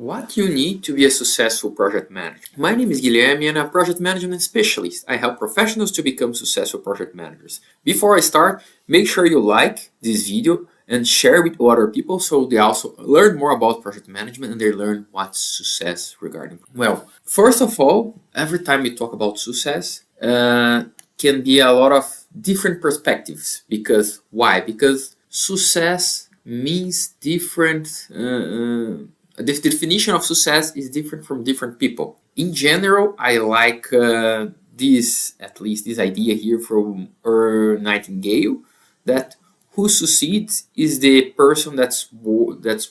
What you need to be a successful project manager. My name is Guilherme and I'm a project management specialist. I help professionals to become successful project managers. Before I start, make sure you like this video and share with other people so they also learn more about project management and they learn what's success regarding. Well, first of all, every time we talk about success, can be a lot of different perspectives. Because why? Because success means different. The definition of success is different from different people. In general, I like this idea here from Nightingale, that who succeeds is the person that's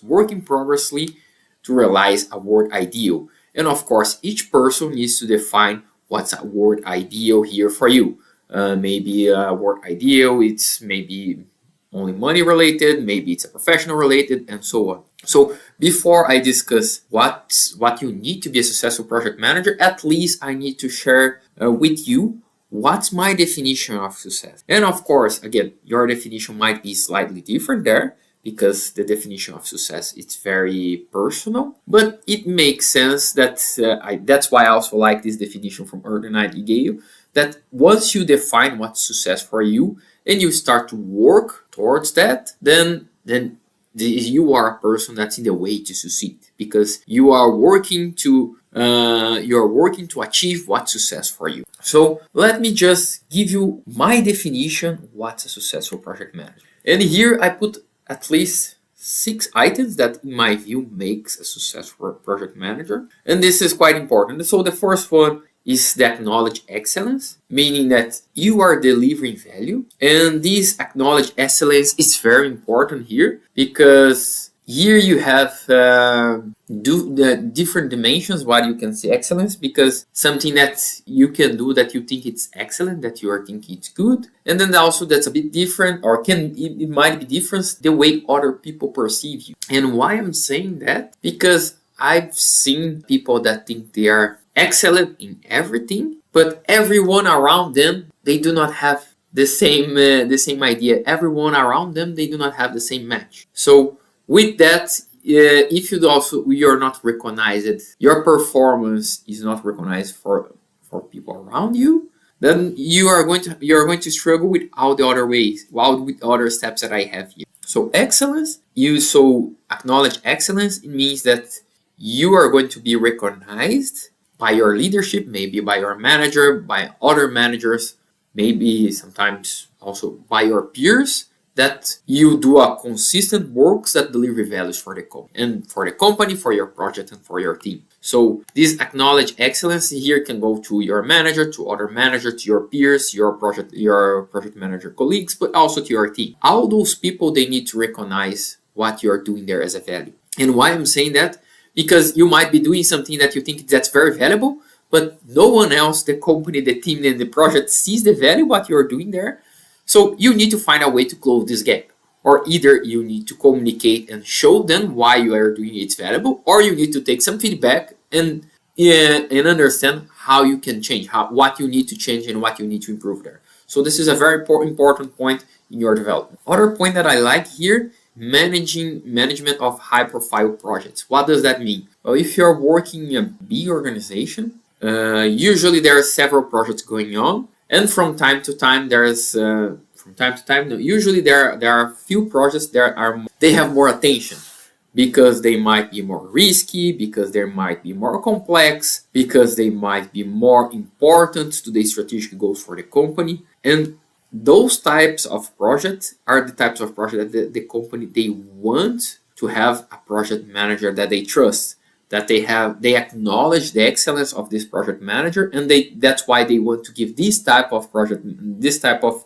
working progressively to realize a world ideal. And of course, each person needs to define what's a world ideal here for you. Maybe a world ideal, it's maybe only money related, maybe it's a professional related, and so on. So before I discuss what you need to be a successful project manager, at least I need to share with you what's my definition of success. And of course, again, your definition might be slightly different there because the definition of success is very personal, but it makes sense that that's why I also like this definition from Nightingale, that once you define what's success for you and you start to work towards that, then you are a person that's in the way to succeed, because you are working to achieve what's success for you. So let me just give you my definition what's a successful project manager. And here I put at least 6 items that in my view makes a successful project manager. And this is quite important. So the first one is the acknowledge excellence, meaning that you are delivering value. And this acknowledge excellence is very important here, because here you have the different dimensions why you can say excellence, because something that you can do that you think it's excellent, that you are thinking it's good, and then also that's a bit different, or it might be different the way other people perceive you. And why I'm saying that? Because I've seen people that think they are excellent in everything, but everyone around them, they do not have the same idea. Everyone around them, they do not have the same match. So with that, if you're not recognized, your performance is not recognized for people around you, then you're going to struggle with all the other ways, with other steps that I have here. So excellence, acknowledge excellence. It means that you are going to be recognized by your leadership, maybe by your manager, by other managers, maybe sometimes also by your peers, that you do a consistent works that deliver values for the company, for your project, and for your team. So this acknowledge excellence here can go to your manager, to other managers, to your peers, your project manager colleagues, but also to your team. All those people, they need to recognize what you're doing there as a value. And why I'm saying that? Because you might be doing something that you think that's very valuable, but no one else, the company, the team, and the project sees the value what you're doing there. So you need to find a way to close this gap. Or either you need to communicate and show them why you are doing it's valuable, or you need to take some feedback and understand how you can change, what you need to change and what you need to improve there. So this is a very important point in your development. Other point that I like here, management of high-profile projects. What does that mean? Well, if you're working in a big organization, usually there are several projects going on, and from time to time usually there are few projects they have more attention, because they might be more risky, because they might be more complex, because they might be more important to the strategic goals for the company. And those types of projects are the types of projects that the company, they want to have a project manager that they trust, that they acknowledge the excellence of this project manager, and that's why they want to give this type of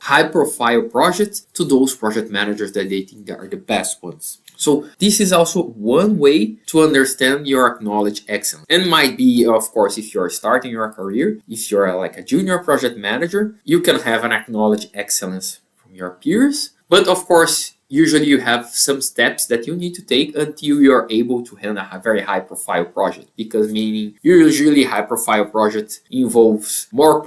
high profile projects to those project managers that they think are the best ones. So this is also one way to understand your acknowledge excellence. And might be, of course, if you're starting your career, if you're like a junior project manager, you can have an acknowledge excellence from your peers. But of course, usually you have some steps that you need to take until you're able to handle a very high profile project, because meaning usually high profile project involves more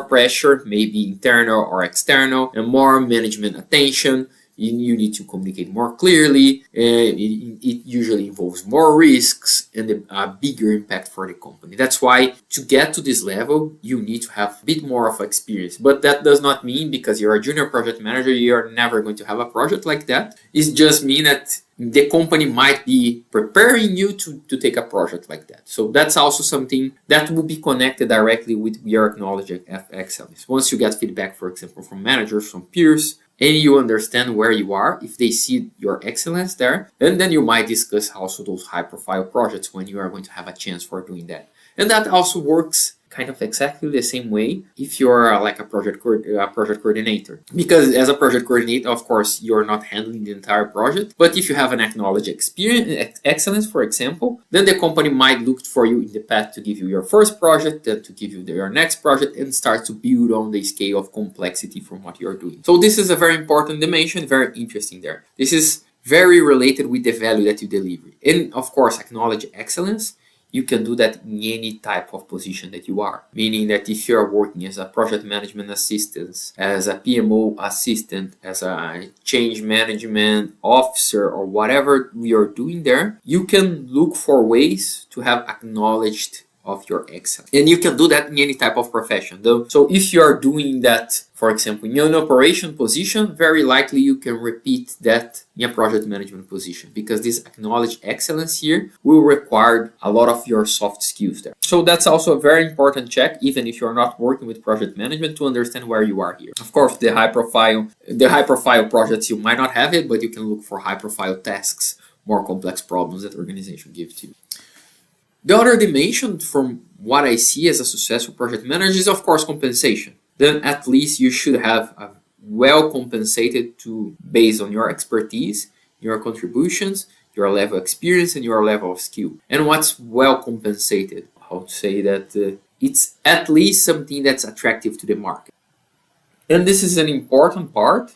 pressure, maybe internal or external, and more management attention. You need to communicate more clearly. It usually involves more risks and a bigger impact for the company. That's why to get to this level, you need to have a bit more of experience. But that does not mean because you're a junior project manager, you're never going to have a project like that. It just means that the company might be preparing you to take a project like that. So that's also something that will be connected directly with your acknowledge excellence. Once you get feedback, for example, from managers, from peers, and you understand where you are, if they see your excellence there, and then you might discuss also those high profile projects when you are going to have a chance for doing that. And that also works kind of exactly the same way if you're like a project coordinator. Because as a project coordinator, of course, you're not handling the entire project. But if you have an acknowledged experience, excellence, for example, then the company might look for you in the path to give you your first project, then to give you your next project, and start to build on the scale of complexity from what you're doing. So this is a very important dimension, very interesting there. This is very related with the value that you deliver. And of course, acknowledge excellence. You can do that in any type of position that you are. Meaning that if you're working as a project management assistant, as a PMO assistant, as a change management officer, or whatever you're doing there, you can look for ways to have acknowledged of your excellence. And you can do that in any type of profession though. So if you are doing that, for example, in an operation position, very likely you can repeat that in a project management position, because this acknowledged excellence here will require a lot of your soft skills there. So that's also a very important check, even if you're not working with project management, to understand where you are here. Of course, the high profile projects, you might not have it, but you can look for high profile tasks, more complex problems that organization gives to you. The other dimension from what I see as a successful project manager is, of course, compensation. Then at least you should have a well compensated to based on your expertise, your contributions, your level of experience, and your level of skill. And what's well compensated? I would say that it's at least something that's attractive to the market. And this is an important part,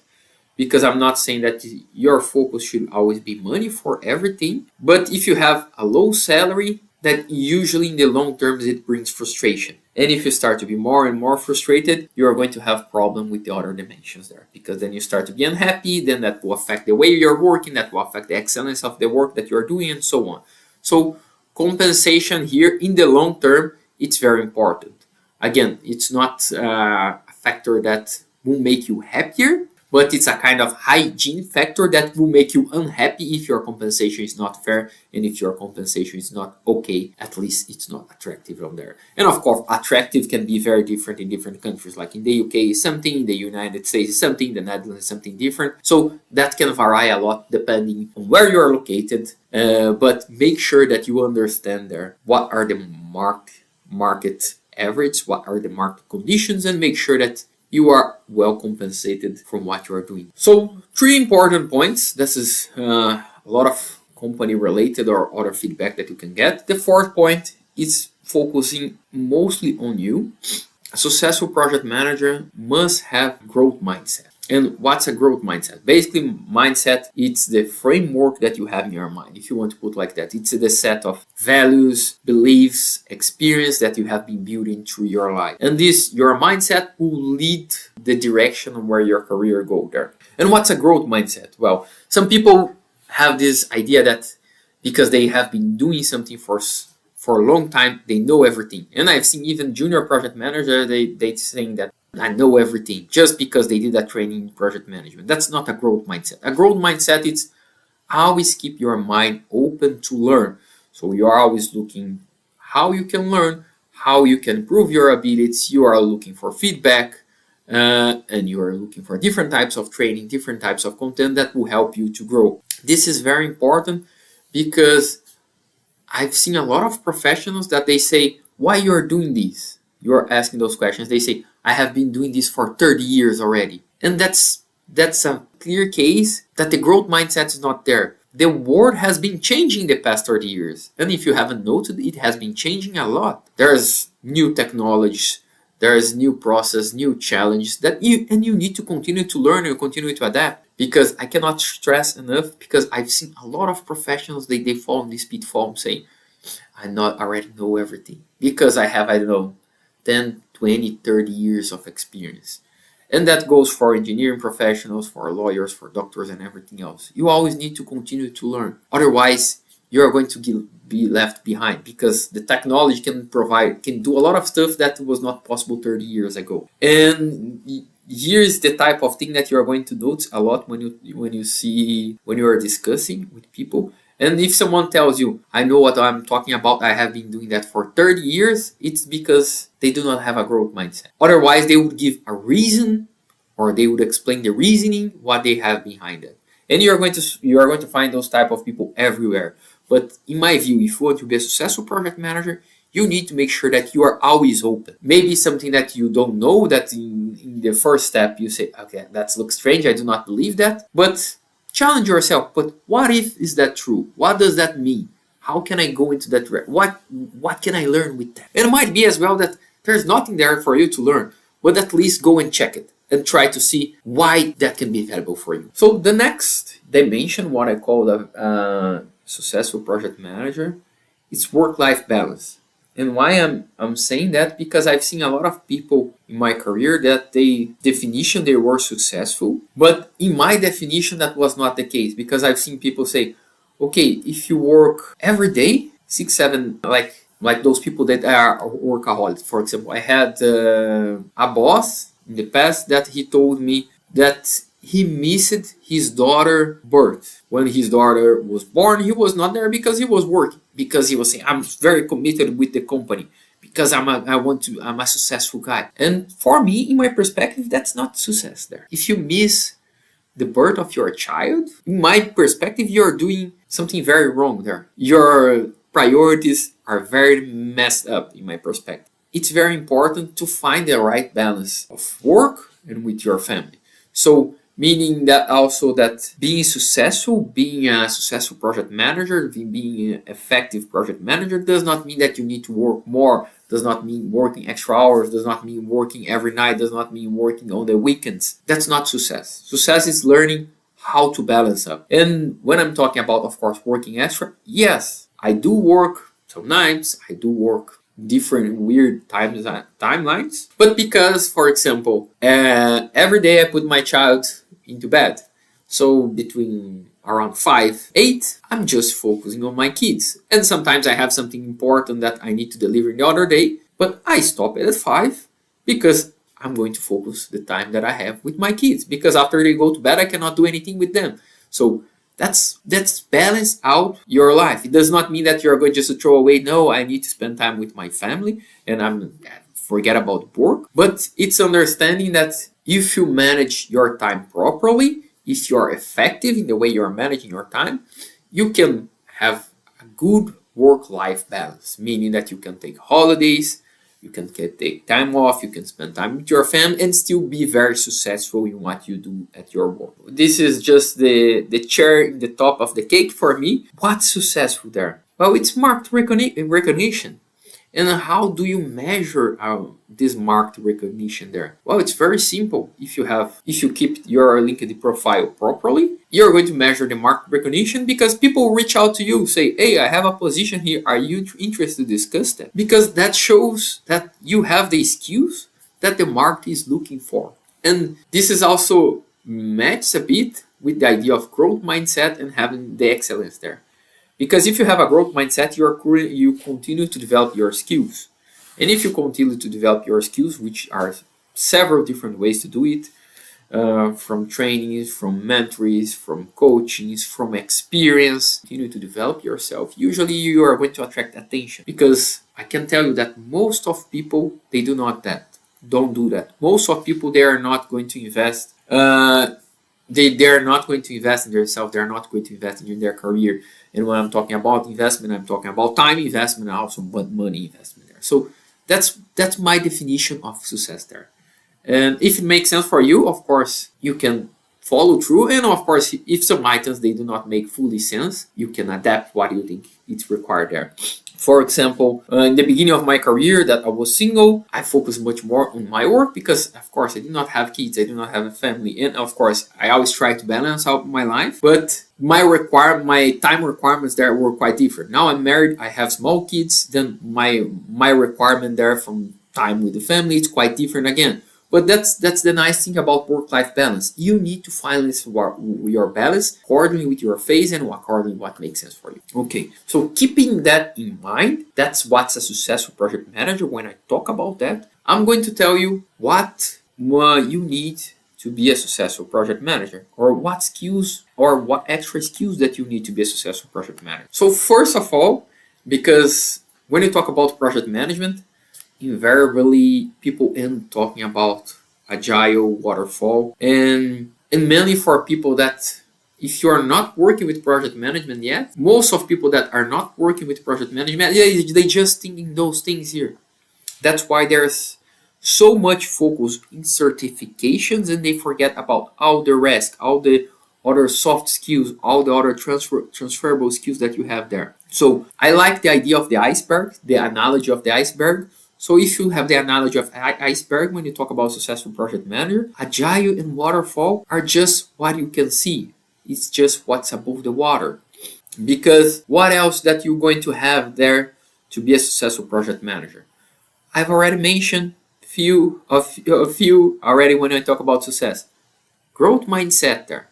because I'm not saying that your focus should always be money for everything. But if you have a low salary, that usually in the long term it brings frustration. And if you start to be more and more frustrated, you are going to have problem with the other dimensions there, because then you start to be unhappy, then that will affect the way you're working, that will affect the excellence of the work that you're doing, and so on. So compensation here in the long term, it's very important. Again, it's not a factor that will make you happier, but it's a kind of hygiene factor that will make you unhappy if your compensation is not fair, and if your compensation is not okay, at least it's not attractive on there. And of course, attractive can be very different in different countries. Like in the UK is something, in the United States is something, the Netherlands is something different. So that can vary a lot depending on where you are located, but make sure that you understand there what are the market average, what are the market conditions, and make sure that you are well compensated from what you are doing. So 3 important points. This is a lot of company related or other feedback that you can get. The 4th point is focusing mostly on you. A successful project manager must have growth mindset. And what's a growth mindset? Basically, mindset, it's the framework that you have in your mind. If you want to put like that, it's the set of values, beliefs, experience that you have been building through your life. And this, your mindset will lead the direction where your career goes there. And what's a growth mindset? Well, some have this idea that because they have been doing something for a long time, they know everything. And I've seen even junior project managers, they saying that I know everything just because they did a training in project management. That's not a growth mindset. A growth mindset is always keep your mind open to learn. So you are always looking how you can learn, how you can improve your abilities. You are looking for feedback, and you are looking for different types of training, different types of content that will help you to grow. This is very important because I've seen a lot of professionals that they say, why you are doing this? You're asking those questions. They say, I have been doing this for 30 years already. And that's a clear case that the growth mindset is not there. The world has been changing the past 30 years. And if you haven't noted, it has been changing a lot. There's new technologies, there's new process, new challenges that you need to continue to learn and continue to adapt. Because I cannot stress enough, because I've seen a lot of professionals, they fall in this pitfall saying, already know everything. Because I have, 10, 20, 30 years of experience. And that goes for engineering professionals, for lawyers, for doctors, and everything else. You always need to continue to learn. Otherwise, you're going to be left behind, because the technology can do a lot of stuff that was not possible 30 years ago. And here's the type of thing that you're going to notice a lot when you are discussing with people. And if someone tells you, I know what I'm talking about, I have been doing that for 30 years, it's because they do not have a growth mindset. Otherwise, they would give a reason, or they would explain the reasoning, what they have behind it. And you are going to find those type of people everywhere. But in my view, if you want to be a successful project manager, you need to make sure that you are always open. Maybe something that you don't know, that in the first step you say, okay, that looks strange, I do not believe that. But challenge yourself, but what if is that true? What does that mean? How can I go into that direction? What can I learn with that? And it might be as well that there's nothing there for you to learn, but at least go and check it and try to see why that can be valuable for you. So the next dimension, what I call the successful project manager, it's work-life balance. And why I'm saying that, because I've seen a lot of people in my career that they were successful, but in my definition that was not the case, because I've seen people say, okay, if you work every day, 6, 7, like those people that are workaholics. For example, I had a boss in the past that he told me that he missed his daughter's birth. When his daughter was born, he was not there because he was working. Because he was saying, I'm very committed with the company. Because I'm a successful guy. And for me, in my perspective, that's not success there. If you miss the birth of your child, in my perspective, you're doing something very wrong there. Your priorities are very messed up, in my perspective. It's very important to find the right balance of work and with your family. So, meaning that also that being a successful project manager, being an effective project manager does not mean that you need to work more, does not mean working extra hours, does not mean working every night, does not mean working on the weekends. That's not success. Success is learning how to balance up. And when I'm talking about, of course, working extra, yes, I do work sometimes, I do work different weird timelines, but because, for example, every day I put my child into bed, so between around 5, 8, I'm just focusing on my kids. And sometimes I have something important that I need to deliver the other day, but I stop it at 5 because I'm going to focus the time that I have with my kids, because after they go to bed I cannot do anything with them. So that's balance out your life. It does not mean that you're going just to throw away, no, I need to spend time with my family and I'm forget about work. But it's understanding that if you manage your time properly, if you are effective in the way you are managing your time, you can have a good work-life balance, meaning that you can take holidays, you can take time off, you can spend time with your family and still be very successful in what you do at your work. This is just the cherry in the top of the cake for me. What's successful there? Well, it's marked recognition. And how do you measure this marked recognition there? Well, it's very simple. If you keep your LinkedIn profile properly, you're going to measure the marked recognition, because people reach out to you, say, hey, I have a position here. Are you interested to discuss that? Because that shows that you have the skills that the market is looking for. And this is also matched a bit with the idea of growth mindset and having the excellence there. Because if you have a growth mindset, you continue to develop your skills. And if you continue to develop your skills, which are several different ways to do it, from trainings, from mentors, from coachings, from experience, continue to develop yourself, usually you are going to attract attention. Because I can tell you that most of people, they don't do that. Most of people, they are not going to invest. They're not going to invest in themselves. They're not going to invest in their career. And when I'm talking about investment, I'm talking about time investment and also money investment there. So that's my definition of success there. And if it makes sense for you, of course, you can follow through. And of course, if some items, they do not make fully sense, you can adapt what you think it's required there. For example, in the beginning of my career that I was single, I focused much more on my work because, of course, I did not have kids, I did not have a family. And of course, I always try to balance out my life. But my time requirements there were quite different. Now I'm married, I have small kids, then my requirement there from time with the family is quite different again. But that's the nice thing about work-life balance. You need to find your balance accordingly with your phase and accordingly what makes sense for you. Okay, so keeping that in mind, that's what's a successful project manager. When I talk about that, I'm going to tell you what you need to be a successful project manager, or what skills or what extra skills that you need to be a successful project manager. So first of all, because when you talk about project management, invariably people end talking about agile, waterfall, and mainly for people that, if you are not working with project management yet, most of people that are not working with project management, they just thinking those things here. That's why there's so much focus in certifications, and they forget about all the rest, all the other soft skills, all the other transferable skills that you have there. So I like the idea of the iceberg, the analogy of the iceberg. So if you have the analogy of iceberg when you talk about successful project manager, agile and waterfall are just what you can see. It's just what's above the water. Because what else that you're going to have there to be a successful project manager? I've already mentioned a few already when I talk about success. Growth mindset there.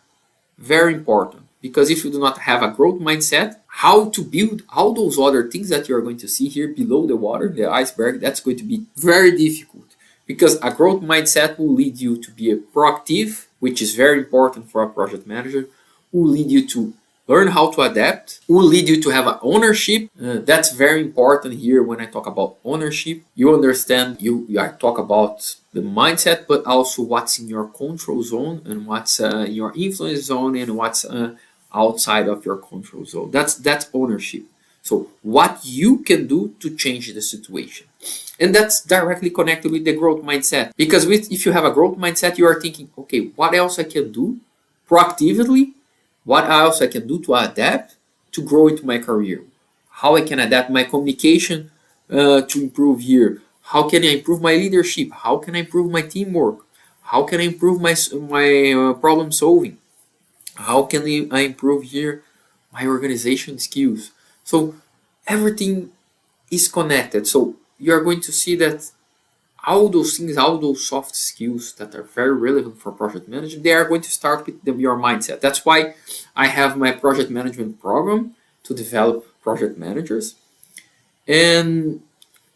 Very important. Because if you do not have a growth mindset, how to build all those other things that you're going to see here below the water, the iceberg, that's going to be very difficult. Because a growth mindset will lead you to be proactive, which is very important for a project manager, will lead you to learn how to adapt, will lead you to have an ownership. That's very important here when I talk about ownership. You understand, I talk about the mindset, but also what's in your control zone and what's in your influence zone and what's outside of your control zone. That's ownership. So what you can do to change the situation. And that's directly connected with the growth mindset. Because if you have a growth mindset, you are thinking, okay, what else I can do proactively? What else I can do to adapt to grow into my career? How I can adapt my communication to improve here? How can I improve my leadership? How can I improve my teamwork? How can I improve my problem solving? How can I improve here my organization skills? So everything is connected. So you're going to see that all those things, all those soft skills that are very relevant for project management, they are going to start with your mindset. That's why I have my project management program to develop project managers. And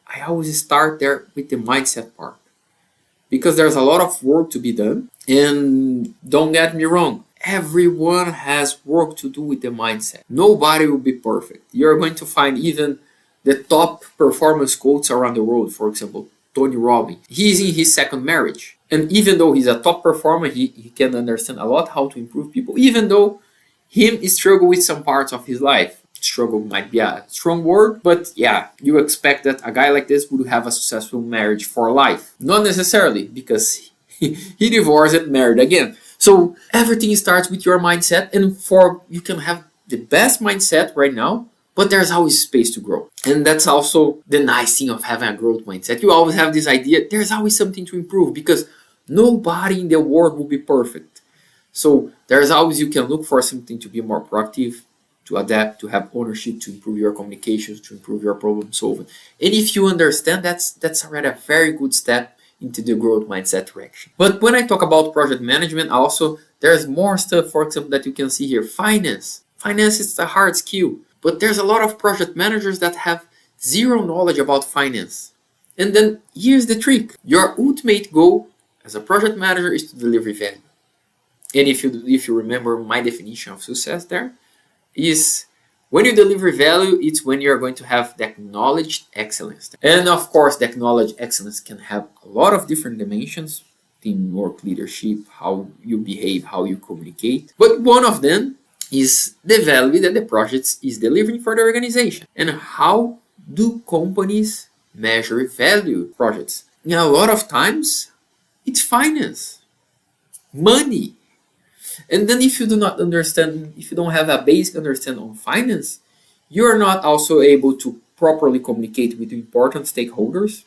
I always start there with the mindset part. Because there's a lot of work to be done. And don't get me wrong, everyone has work to do with the mindset. Nobody will be perfect. You're going to find even the top performance coaches around the world, for example, Tony Robbins. He's in his second marriage. And even though he's a top performer, he can understand a lot how to improve people, even though he struggle with some parts of his life. Struggle might be a strong word, but yeah, you expect that a guy like this would have a successful marriage for life. Not necessarily, because he divorced and married again. So everything starts with your mindset, and you can have the best mindset right now, but there's always space to grow. And that's also the nice thing of having a growth mindset. You always have this idea, there's always something to improve, because nobody in the world will be perfect. So there's always, you can look for something to be more proactive, to adapt, to have ownership, to improve your communications, to improve your problem solving. And if you understand, that's already a very good step into the growth mindset direction. But when I talk about project management, also there's more stuff, for example, that you can see here. Finance. Finance is a hard skill, but there's a lot of project managers that have zero knowledge about finance. And then here's the trick. Your ultimate goal as a project manager is to deliver value. And if you remember my definition of success there, is when you deliver value, it's when you're going to have the acknowledged excellence. And of course, the acknowledged excellence can have a lot of different dimensions: teamwork, leadership, how you behave, how you communicate. But one of them is the value that the project is delivering for the organization. And how do companies measure value projects? And a lot of times, it's finance, money. And then if you do not understand, if you don't have a basic understanding on finance, you're not also able to properly communicate with important stakeholders.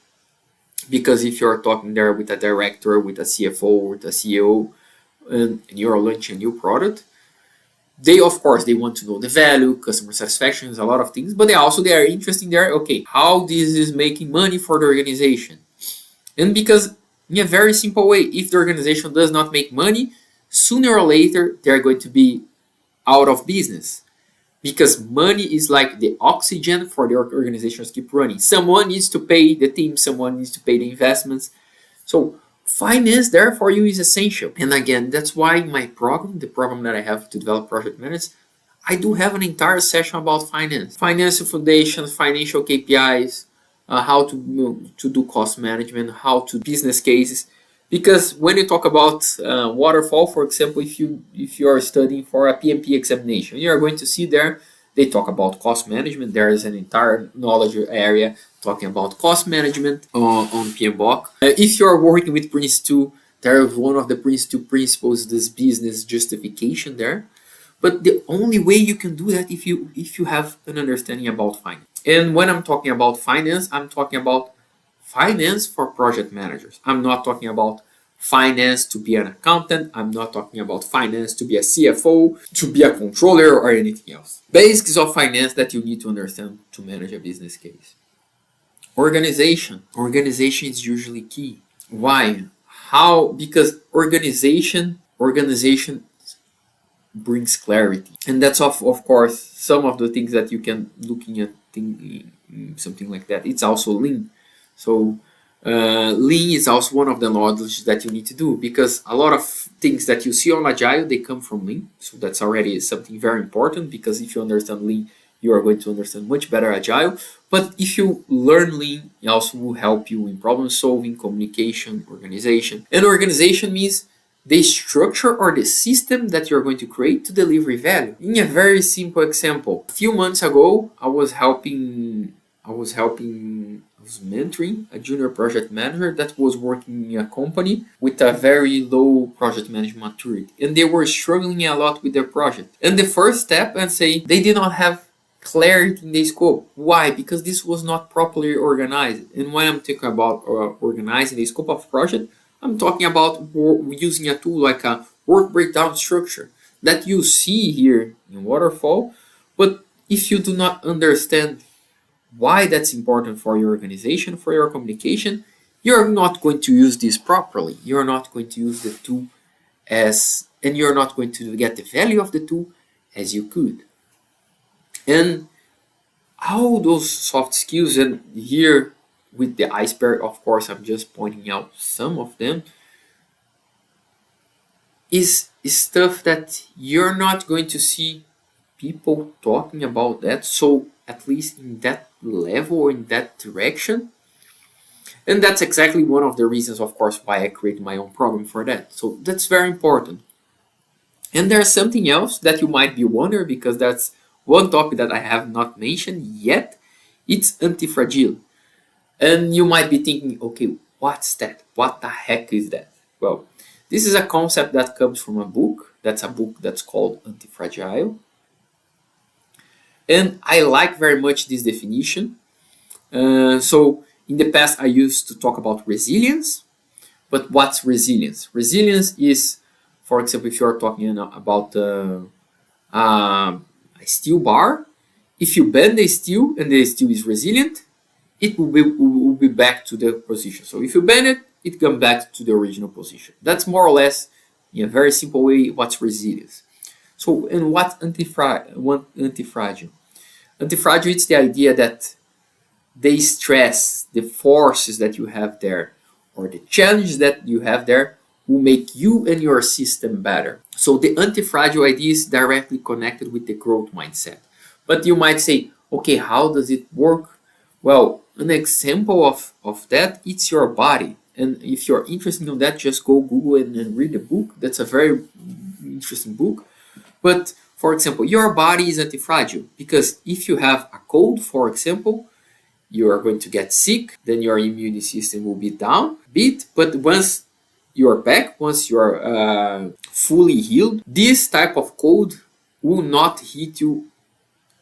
Because if you're talking there with a director, with a CFO, with a CEO, and you're launching a new product, they want to know the value, customer satisfaction, is a lot of things, but they are interested in there, okay, how this is making money for the organization. And because In a very simple way, if the organization does not make money, sooner or later they're going to be out of business, because money is like the oxygen for the organizations to keep running. Someone needs to pay the team, someone needs to pay the investments. So finance there for you is essential. And again, that's why in my program, the program that I have to develop project managers, I do have an entire session about finance, financial foundations, financial KPIs, how to do cost management, how to business cases. Because when you talk about waterfall, for example, if you are studying for a PMP examination, you are going to see there they talk about cost management. There is an entire knowledge area talking about cost management on PMBOK. If you are working with Prince 2, there is one of the Prince 2 principles, this business justification there. But the only way you can do that if you have an understanding about finance. And when I'm talking about finance, I'm talking about finance for project managers. I'm not talking about finance to be an accountant. I'm not talking about finance to be a CFO, to be a controller, or anything else. Basics of finance that you need to understand to manage a business case. Organization. Organization is usually key. Why? How? Because organization brings clarity, and that's of course some of the things that you can looking at something like that. It's also lean. So lean is also one of the knowledge that you need to do, because a lot of things that you see on agile, they come from lean. So that's already something very important, because if you understand lean, you are going to understand much better agile. But if you learn lean, it also will help you in problem solving, communication, organization. And organization means the structure or the system that you're going to create to deliver value. In a very simple example, a few months ago, I was mentoring a junior project manager that was working in a company with a very low project management maturity, and they were struggling a lot with their project. And the first step, and say, they did not have clarity in the scope. Why? Because this was not properly organized. And when I'm talking about organizing the scope of project, I'm talking about using a tool like a work breakdown structure that you see here in Waterfall. But if you do not understand why that's important for your organization, for your communication, you're not going to use this properly. You're not going to use the tool and you're not going to get the value of the tool as you could. And all those soft skills, and here with the iceberg, of course, I'm just pointing out some of them, is stuff that you're not going to see people talking about that. So at least in that level or in that direction. And that's exactly one of the reasons, of course, why I created my own program for that. So that's very important. And there's something else that you might be wondering, because that's one topic that I have not mentioned yet. It's anti-fragile. And you might be thinking, okay, what's that? What the heck is that? Well, this is a concept that comes from a book. That's a book that's called Anti-Fragile. And I like very much this definition. So in the past, I used to talk about resilience. But what's resilience? Resilience is, for example, if you're talking about a steel bar, if you bend the steel and the steel is resilient, it will be back to the position. So if you bend it, it comes back to the original position. That's more or less, in a very simple way, what's resilience. So, and what's anti-fragile? Anti-fragile, it's the idea that the stress, the forces that you have there, or the challenges that you have there, will make you and your system better. So the anti-fragile idea is directly connected with the growth mindset. But you might say, okay, how does it work? Well, an example of that, it's your body. And if you're interested in that, just go Google and read the book. That's a very interesting book. But for example, your body is anti-fragile, because if you have a cold, for example, you are going to get sick, then your immune system will be down a bit. But once you're back, once you're fully healed, this type of cold will not hit you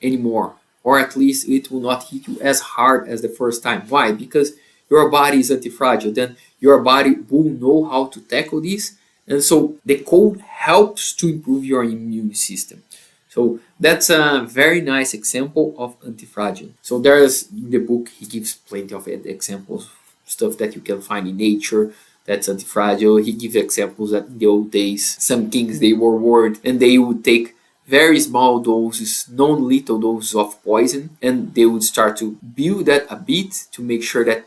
anymore, or at least it will not hit you as hard as the first time. Why? Because your body is anti-fragile. Then your body will know how to tackle this, and so the cold helps to improve your immune system. So that's a very nice example of anti-fragile. So there's, in the book, he gives plenty of examples, stuff that you can find in nature, that's anti-fragile. He gives examples that in the old days, some kings, they were warned and they would take very small doses, non-lethal doses of poison, and they would start to build that a bit to make sure that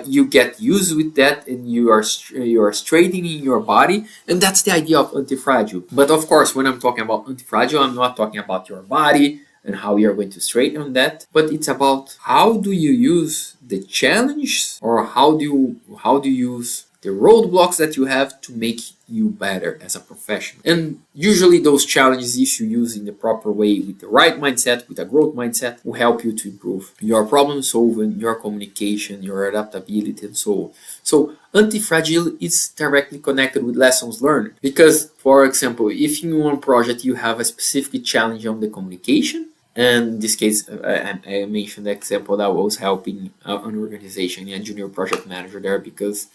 you get used with that and you are straightening your body, and that's the idea of anti-fragile. But of course, when I'm talking about anti-fragile, I'm not talking about your body and how you're going to straighten on that, but it's about how do you use the challenge, or how do you use the roadblocks that you have to make you better as a professional. And usually those challenges, if you use in the proper way with the right mindset, with a growth mindset, will help you to improve your problem solving, your communication, your adaptability, and so on. So anti-fragile is directly connected with lessons learned, because for example, if in one project you have a specific challenge on the communication, and in this case, I mentioned the example that I was helping an organization, a junior project manager there, because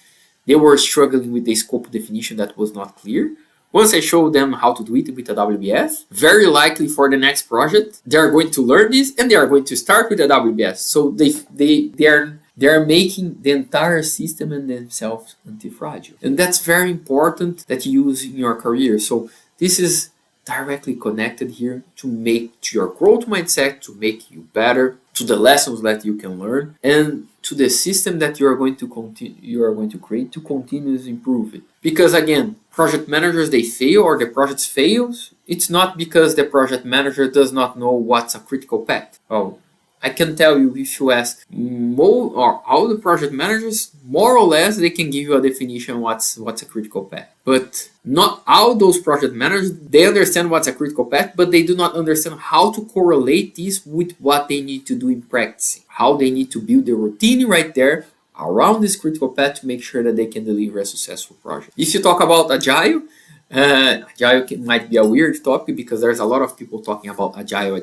they were struggling with the scope definition that was not clear. Once I showed them how to do it with a WBS, very likely for the next project, they are going to learn this and they are going to start with a WBS. So they are making the entire system and themselves anti-fragile. And that's very important that you use in your career. So this is directly connected here to your growth mindset, to make you better, to the lessons that you can learn, and to the system that you are going to create to continuously improve it. Because again, project managers, they fail, or the project fails. It's not because the project manager does not know what's a critical path. Oh, I can tell you, if you ask all the project managers, more or less they can give you a definition what's a critical path. But not all those project managers, they understand what's a critical path, but they do not understand how to correlate this with what they need to do in practice. How they need to build the routine right there around this critical path to make sure that they can deliver a successful project. If you talk about Agile, Agile might be a weird topic because there's a lot of people talking about Agile,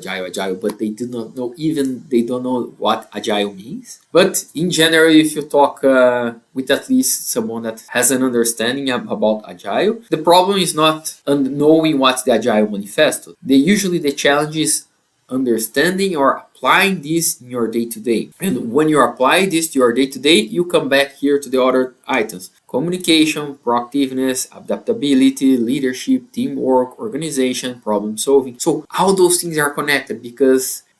but they don't know what Agile means. But in general, if you talk with at least someone that has an understanding about Agile, the problem is not knowing what's the Agile manifesto. The challenge is understanding or applying this in your day-to-day. And when you apply this to your day-to-day, you come back here to the other items: communication, proactiveness, adaptability, leadership, teamwork, organization, problem solving. So all those things are connected,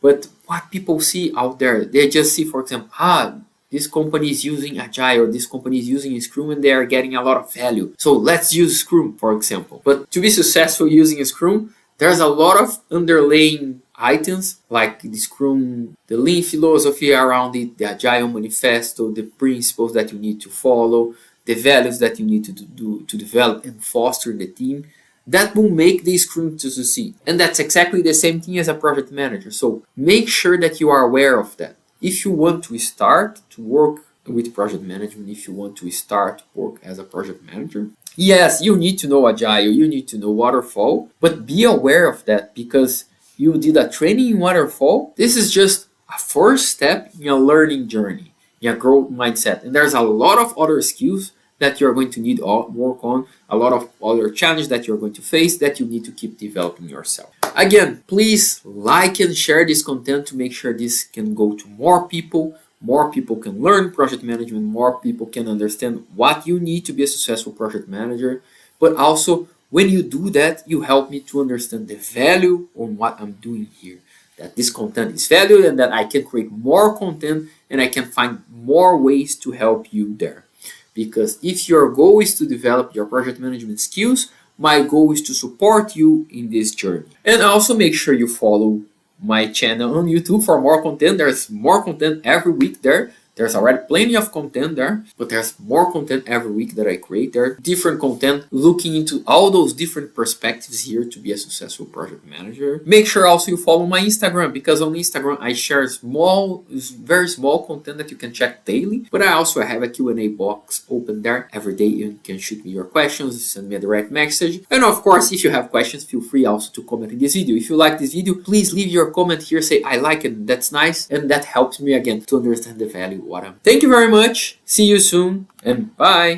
but what people see out there, they just see, for example, this company is using Agile, or this company is using Scrum and they are getting a lot of value, so let's use Scrum, for example. But to be successful using Scrum, there's a lot of underlying items like the Scrum, the Lean philosophy around it, the Agile manifesto, the principles that you need to follow, the values that you need to develop and foster in the team, that will make the Scrum to succeed. And that's exactly the same thing as a project manager. So make sure that you are aware of that. If you want to start to work with project management, if you want to start to work as a project manager, yes, you need to know Agile, you need to know Waterfall, but be aware of that, because you did a training in Waterfall. This is just a first step in a learning journey, in a growth mindset. And there's a lot of other skills that you're going to need to work on, a lot of other challenges that you're going to face that you need to keep developing yourself. Again, please like and share this content to make sure this can go to more people. More people can learn project management, more people can understand what you need to be a successful project manager. But also, when you do that, you help me to understand the value on what I'm doing here. That this content is valued and that I can create more content and I can find more ways to help you there. Because if your goal is to develop your project management skills, my goal is to support you in this journey. And also make sure you follow my channel on YouTube for more content. There's more content every week there. There's already plenty of content there, but there's more content every week that I create there. Different content looking into all those different perspectives here to be a successful project manager. Make sure also you follow my Instagram, because on Instagram I share very small content that you can check daily. But I also have a Q&A box open there every day. You can shoot me your questions, send me a direct message. And of course, if you have questions, feel free also to comment in this video. If you like this video, please leave your comment here, say I like it, that's nice. And that helps me again to understand the value. Thank you very much. See you soon and bye.